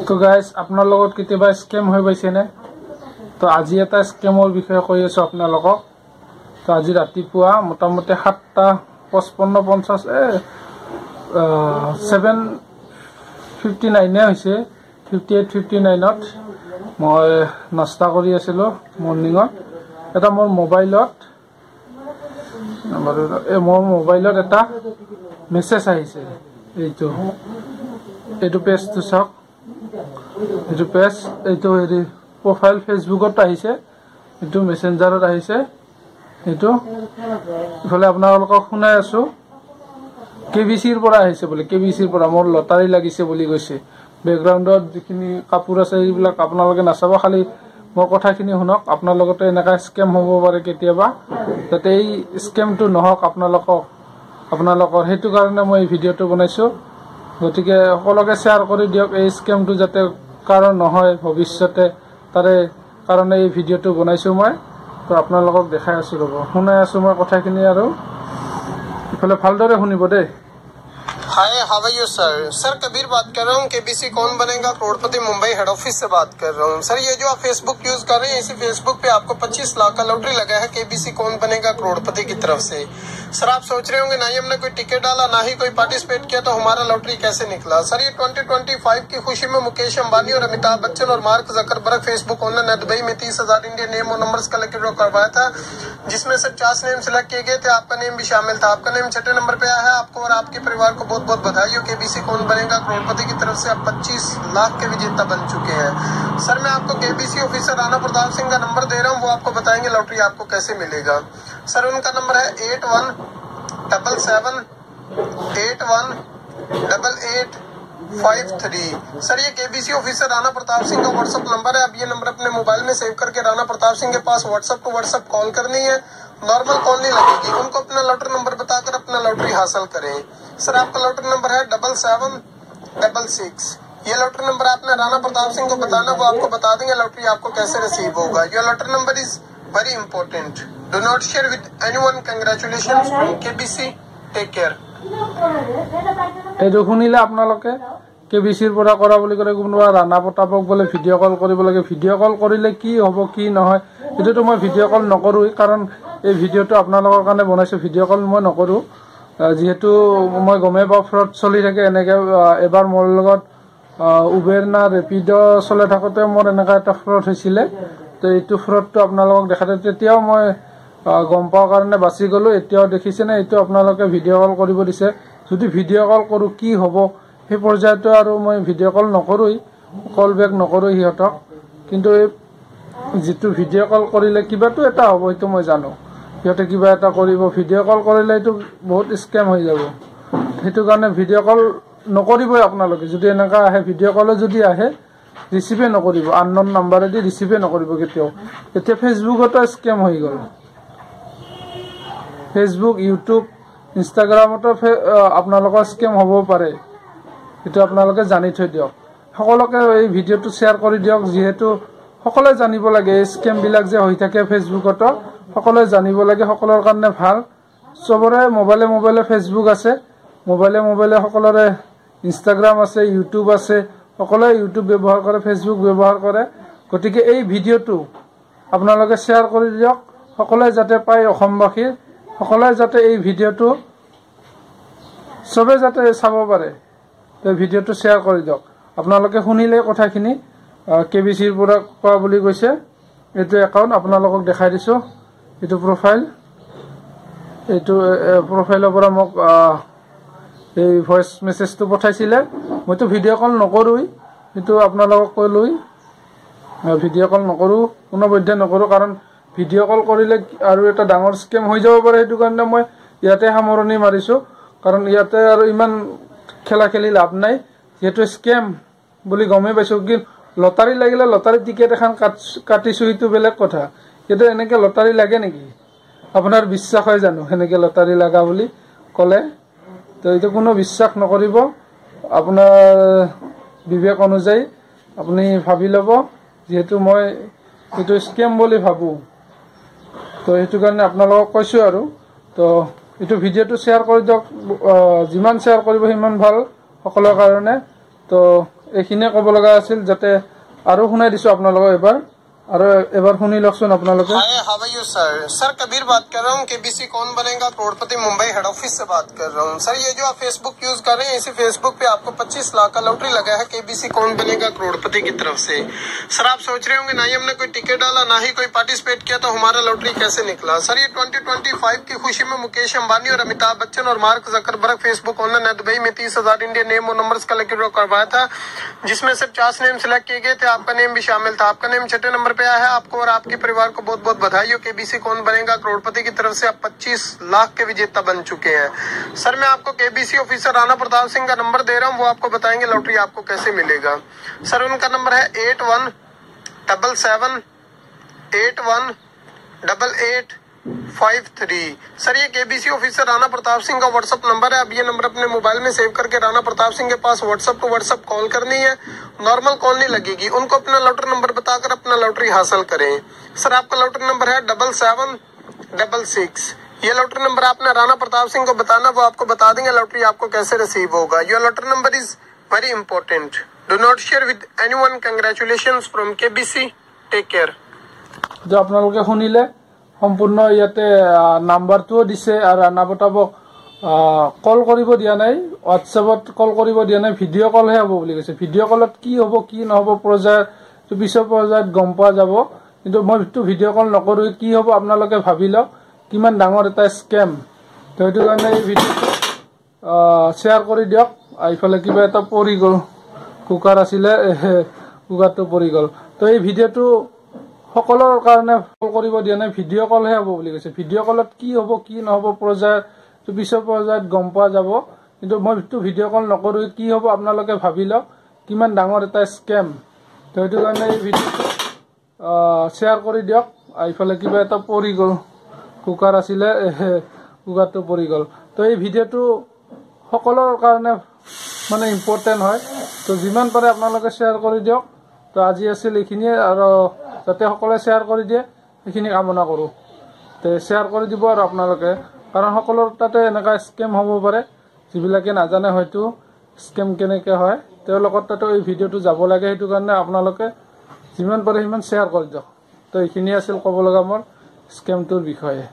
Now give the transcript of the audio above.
তো গাইজ আপনাৰ লগত কেতিয়াবা স্কেম হৈ পাইছে নে? তো আজি এটা স্কেমৰ বিষয়ে কৈ আছো আপোনালোকক। তো আজি ৰাতিপুৱা মোটামুটি 7:55 7:59 হৈছে 58:59ত মই নাস্তা কৰি আছিলো মৰ্নিঙত। এটা মোৰ মোবাইলত এটা মেছেজ আহিছে। এইটো পেজটো চাওক, এইটো পেজ, এইটো হেৰি প্ৰফাইল ফেচবুকত আহিছে, এইটো মেছেঞ্জাৰত আহিছে। এইটো ইফালে আপোনালোকক শুনাই আছো, KBCৰ পৰা আহিছে বোলে। KBCৰ পৰা মোৰ লটাৰী লাগিছে বুলি কৈছে। বেকগ্ৰাউণ্ডত যিখিনি কাপোৰ আছে এইবিলাক আপোনালোকে নাচাব, খালি মোৰ কথাখিনি শুনক। আপোনাৰ লগতে এনেকা স্কেম হ'ব পাৰে কেতিয়াবা, যাতে এই স্কেমটো নহওক আপোনালোকৰ সেইটো কাৰণে মই এই ভিডিঅ'টো বনাইছো। গতিকে সকলোকে শ্বেয়াৰ কৰি দিয়ক, এই স্কেমটো যাতে কাৰো নহয় ভৱিষ্যতে, তাৰে কাৰণে এই ভিডিঅ'টো বনাইছো মই। তো আপোনালোকক দেখাই আছো, ৰ'ব শুনাই আছো মই কথাখিনি, আৰু ইফালে ভালদৰে শুনিব দেই। Hi, how are you sir? Sir Kabir बात कर रहा हूँ, KBC Kaun Banega Crorepati Mumbai head office से बात कर रहा हूँ। सर ये जो आप फेसबुक यूज कर रहे हैं, इसी फेसबुक पे आपको 25 लाख का लॉटरी लगा है KBC कौन बनेगा करोड़पति की तरफ से। सर आप सोच रहे होंगे ना ही हमने कोई टिकट डाला, ना ही कोई पार्टिसिपेट किया, तो हमारा लॉटरी कैसे निकला। सर ये 2025 की खुशी में मुकेश अंबानी और अमिताभ बच्चन और मार्क जकरबर्ग फेसबुक ओनर ने दुबई में 30,000 इंडियन नेम और नंबर्स का लकी ड्रॉ करवाया था, जिसमें से 50 नेम सिलेक्ट किए गए थे। आपका नेम भी शामिल था। आपका नेम 6ठे नंबर पे आया है। आपको और आपके परिवार को बहुत बहुत बधाई हो। KBC कौन बनेगा करोड़पति की तरफ से आप 25 लाख के विजेता बन चुके हैं। सर मैं आपको KBC ऑफिसर राणा प्रताप सिंह का नंबर दे रहा हूँ, वो आपको बताएंगे लॉटरी आपको कैसे मिलेगा। सर उनका नंबर है 8177818853। सर ये KBC ऑफिसर राणा प्रताप सिंह का व्हाट्सएप नंबर है। अब ये नंबर अपने मोबाइल में सेव करके राणा प्रताप सिंह के पास व्हाट्सएप टू व्हाट्सएप कॉल करनी है। नॉर्मल कॉल नहीं लगेगी, उनको अपना लॉटरी नंबर बताकर अपना लॉटरी हासिल करें। सर आपका लॉटरी नंबर है 7766। ये लॉटरी नंबर आपने राणा प्रताप सिंह को बताना, वो आपको बता देंगे लॉटरी आपको कैसे रिसीव होगा। Your lottery number is very important, do not share with anyone. Congratulations from KBC, take care. এইটো শুনিলে আপোনালোকে KBCৰ পৰা কৰা বুলি ক'লে কোনোবা ৰাণা প্ৰতাপক বোলে ভিডিঅ' কল কৰিব লাগে। ভিডিঅ' কল কৰিলে কি হ'ব কি নহয় এইটোতো মই ভিডিঅ' কল নকৰোঁই, কাৰণ এই ভিডিঅ'টো আপোনালোকৰ কাৰণে বনাইছোঁ। ভিডিঅ' কল মই নকৰোঁ, যিহেতু মই গমেই পাওঁ ফ্ৰড চলি থাকে এনেকৈ। এবাৰ মোৰ লগত উবেৰ না ৰেপিড' চলাই থাকোঁতে মোৰ এনেকুৱা এটা ফ্ৰড হৈছিলে। তো এইটো ফ্ৰডটো আপোনালোকক দেখাতে তেতিয়াও মই গম পাওঁ কাৰণে বাচি গ'লোঁ। এতিয়াও দেখিছেনে, এইটো আপোনালোকে ভিডিঅ' কল কৰিব দিছে। যদি ভিডিঅ' কল কৰোঁ কি হ'ব সেই পৰ্যায়তো আৰু মই ভিডিঅ' কল নকৰোঁই, কল বেক নকৰোঁ সিহঁতক। কিন্তু এই যিটো ভিডিঅ' কল কৰিলে কিবাটো এটা হ'ব সেইটো মই জানো, সিহঁতে কিবা এটা কৰিব। ভিডিঅ' কল কৰিলে এইটো বহুত স্কেম হৈ যাব। সেইটো কাৰণে ভিডিঅ' কল নকৰিবই আপোনালোকে। যদি এনেকুৱা আহে ভিডিঅ' কলো যদি আহে ৰিচিভে নকৰিব, আননন নাম্বাৰেদি ৰিচিভে নকৰিব কেতিয়াও। এতিয়া ফেচবুকতো স্কেম হৈ গ'ল। ফেচবুক, ইউটিউব, ইনষ্টাগ্ৰামতো আপোনালোকৰ স্কেম হ'ব পাৰে, সেইটো আপোনালোকে জানি থৈ দিয়ক। সকলোকে এই ভিডিঅ'টো শ্বেয়াৰ কৰি দিয়ক, যিহেতু সকলোৱে জানিব লাগে এই স্কেমবিলাক যে হৈ থাকে ফেচবুকতো। সকলোৱে জানিব লাগে, সকলোৰ কাৰণে ভাল। চবৰে মোবাইলে ফেচবুক আছে, মোবাইলে সকলোৰে ইনষ্টাগ্ৰাম আছে, ইউটিউব আছে। সকলোৱে ইউটিউব ব্যৱহাৰ কৰে, ফেচবুক ব্যৱহাৰ কৰে। গতিকে এই ভিডিঅ'টো আপোনালোকে শ্বেয়াৰ কৰি দিয়ক, সকলোৱে যাতে পায়। অসমবাসীৰ সকলোৱে যাতে এই ভিডিঅ'টো চবে যাতে চাব পাৰে, এই ভিডিঅ'টো শ্বেয়াৰ কৰি দিয়ক। আপোনালোকে শুনিলে কথাখিনি, KBCৰ পৰা কোৱা বুলি কৈছে। এইটো একাউণ্ট আপোনালোকক দেখাই দিছোঁ, এইটো প্ৰফাইল। এইটো প্ৰফাইলৰ পৰা মোক এই ভইচ মেছেজটো পঠাইছিলে। মইতো ভিডিঅ' কল নকৰোঁই, কিন্তু আপোনালোকক ক'লোঁই ভিডিঅ' কল নকৰোঁ, কোনোপধ্যে নকৰোঁ। কাৰণ ভিডিঅ' কল কৰিলে আৰু এটা ডাঙৰ স্কেম হৈ যাব পাৰে। সেইটো কাৰণে মই ইয়াতে সামৰণি মাৰিছোঁ, কাৰণ ইয়াতে আৰু ইমান খেলা খেলি লাভ নাই, যিহেতু স্কেম বুলি গমেই পাইছোঁ। কি লটাৰী লাগিলে লটাৰী টিকেট এখন কাটিছোঁ, সেইটো বেলেগ কথা। কিন্তু এনেকৈ লটাৰী লাগে নেকি? আপোনাৰ বিশ্বাস হয় জানো সেনেকৈ লটাৰী লগা বুলি ক'লে? তো এইটো কোনো বিশ্বাস নকৰিব, আপোনাৰ বিবেক অনুযায়ী আপুনি ভাবি ল'ব, যিহেতু মই এইটো স্কেম বুলি ভাবোঁ। তো সেইটো কাৰণে আপোনালোকক কৈছোঁ। আৰু তো এইটো ভিডিঅ'টো শ্বেয়াৰ কৰি দিয়ক, যিমান শ্বেয়াৰ কৰিব সিমান ভাল সকলোৰ কাৰণে। তো এইখিনিয়ে ক'ব লগা আছিল যাতে আৰু শুনাই দিছো আপোনালোকক এবাৰ শুনি লওকচোন আপোনালোকে। Hi how are you sir? Sir Kabir बात कर रहा हूँ, KBC Kaun Banega Crorepati Mumbai head office से बात कर रहा हूँ। सर ये जो आप फेसबुक यूज कर रहे हैं, इसी फेसबुक पे आपको 25 लाख का लॉटरी लगा है केबीसी कौन बनेगा करोड़पति की तरफ से। सर आप सोच रहे होंगे ना ही हमने कोई टिकट डाला ना ही कोई पार्टिसिपेट किया तो हमारा लॉटरी कैसे निकला। सर ये 2025 की खुशी में मुकेश अंबानी और अमिताभ बच्चन और मार्क जकरबर्ग फेसबुक ओनर ने दुबई में 30,000 इंडियन नेम और नंबर्स का लकी ड्रॉ करवाया था, जिसमें सिर्फ 50 नेम सिलेक्ट किए गए थे। आपका नेम भी शामिल था। आपका नेम 6 नंबर पे आया है। आपको और आपके परिवार को बहुत बहुत बधाई हो। केबीसी कौन बनेगा करोड़पति की तरफ से आप 25 लाख के विजेता बन चुके हैं। सर मैं आपको केबीसी ऑफिसर राणा प्रताप सिंह का नंबर दे रहा हूँ, वो आपको बताएंगे लॉटरी आपको कैसे मिलेगा। सर उनका नंबर है 8177818853। सर ये केबीसी ऑफिसर राणा प्रताप सिंह का व्हाट्सअप नंबर है। अब ये नंबर अपने मोबाइल में सेव करके राणा प्रताप सिंह के पास व्हाट्सअप टू व्हाट्सअप कॉल करनी है। नॉर्मल कॉल नहीं लगेगी। उनको अपना लॉटरी नंबर बताकर अपना लॉटरी हासिल करें। सर आपका लॉटरी नंबर है 7766। ये लॉटरी नंबर आपने राणा प्रताप सिंह को बताना, वो आपको बता देंगे लॉटरी आपको कैसे रिसीव होगा। Your lottery number is very important. Do not share with anyone. Congratulations from KBC. Take care. যে আপোনালোকে শুনিলে সম্পূৰ্ণ ইয়াতে নাম্বাৰটোও দিছে আৰু ৰাণা প্ৰতাপক কল কৰিব দিয়া নাই, হোৱাটছএপত কল কৰিব দিয়া নাই, ভিডিঅ' কলহে হ'ব বুলি কৈছে। ভিডিঅ' কলত কি হ'ব কি নহ'ব পৰ্যায়ত পিছৰ পৰ্যায়ত গম পোৱা যাব, কিন্তু মই ভিডিঅ' কল নকৰোঁ। কি হ'ব আপোনালোকে ভাবি লওক, কিমান ডাঙৰ এটা স্কেম। তো সেইটো কাৰণে এই ভিডিঅ'টো শ্বেয়াৰ কৰি দিয়ক। এইফালে কিবা এটা পৰি গ'ল, কুকাৰ আছিলে, কুকাৰটো পৰি গ'ল। তো এই ভিডিঅ'টো সকলৰ কাৰণে কল কৰিব দিয়া নাই, ভিডিঅ' কলহে হ'ব বুলি কৈছে। ভিডিঅ' কলত কি হ'ব কি নহ'ব পৰ্যায়ত পিছৰ পৰ্যায়ত গম পোৱা যাব, কিন্তু মই ভিডিঅ' কল নকৰোঁ। কি হ'ব আপোনালোকে ভাবি লওক, কিমান ডাঙৰ এটা স্কেম। তো সেইটো কাৰণে এই ভিডিঅ'টো শ্বেয়াৰ কৰি দিয়ক। এইফালে কিবা এটা পৰি গ'ল, কুকাৰ আছিলে, কুকাৰটো পৰি গ'ল। তো এই ভিডিঅ'টো সকলৰ কাৰণে মানে ইম্পৰ্টেণ্ট হয়। তো যিমান পাৰে আপোনালোকে শ্বেয়াৰ কৰি দিয়ক। তো আজি আছিল এইখিনিয়ে, আৰু যাতে সকলোৱে শ্বেয়াৰ কৰি দিয়ে সেইখিনি কামনা কৰোঁ। তো শ্বেয়াৰ কৰি দিব আৰু আপোনালোকে, কাৰণ সকলোৰ তাতে এনেকুৱা স্কেম হ'ব পাৰে, যিবিলাকে নাজানে হয়তো স্কেম কেনেকৈ হয়, তেওঁলোকৰ তাতে এই ভিডিঅ'টো যাব লাগে। সেইটো কাৰণে আপোনালোকে যিমান পাৰে সিমান শ্বেয়াৰ কৰি দিয়ক। তো এইখিনিয়ে আছিল ক'ব লগা মোৰ স্কেমটোৰ বিষয়ে।